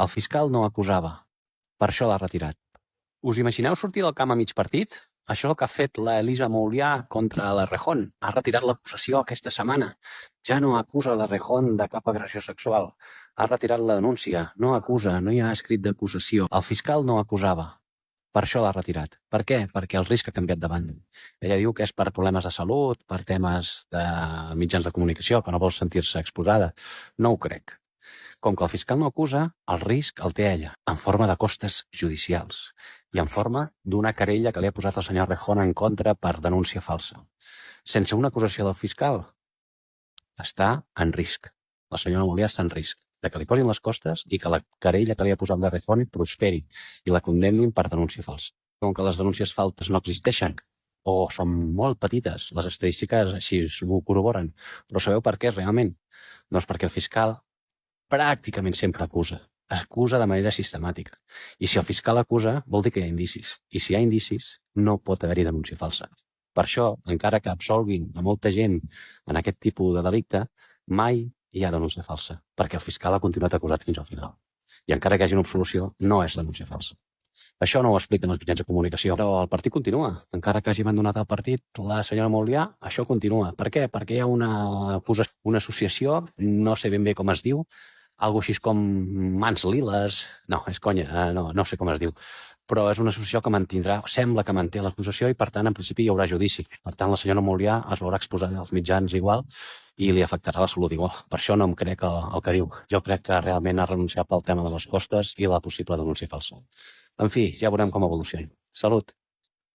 El fiscal no acusava, per això l'ha retirat. Us imagineu sortir del camp a mig partit? Això és el que ha fet l'Elisa Moulià contra la Rejón. Ha retirat l'acusació aquesta setmana. Ja no acusa la Rejón de cap agressió sexual. Ha retirat la denúncia. No acusa, no hi ha escrit d'acusació. El fiscal no acusava. Per això l'ha retirat. Per què? Perquè el risc ha canviat de banda. Ella diu que és per problemes de salut, per temes de mitjans de comunicació, que no vol sentir-se exposada. No ho crec. Com que el fiscal no acusa, el risc el té ella, en forma de costes judicials i en forma d'una querella que li ha posat el senyor Rejón en contra per denúncia falsa. Sense una acusació del fiscal, està en risc. La senyora Moulià està en risc de que li posin les costes i que la querella que li ha posat de Rejón prosperi i la condemnin per denúncia falsa. Com que les denúncies falses no existeixen o són molt petites, les estadístiques així ho corroboren, però sabeu per què realment? Doncs perquè el fiscal pràcticament sempre acusa de manera sistemàtica. I si el fiscal acusa, vol dir que hi ha indicis. I si hi ha indicis, no pot haver-hi denúncia falsa. Per això, encara que absolguin a molta gent en aquest tipus de delicte, mai hi ha denúncia falsa, perquè el fiscal ha continuat acusat fins al final. I encara que hi hagi una absolució, no és denúncia falsa. Això no ho expliquen els mitjans de comunicació, però el partit continua. Encara que hagi abandonat el partit la senyora Moulià, això continua. Per què? Perquè hi ha una associació, no sé ben bé com es diu, algo així com Mans Liles, no, és conya, no sé com es diu, però és una associació que mantindrà, sembla que manté l'acusació i per tant en principi hi haurà judici. Per tant la senyora Moulià es veurà exposada als mitjans igual i li afectarà la salut igual. Per això no em crec el que diu. Jo crec que realment ha renunciat pel tema de les costes i la possible denúncia falsa. En fi, ja veurem com evoluciona. Salut!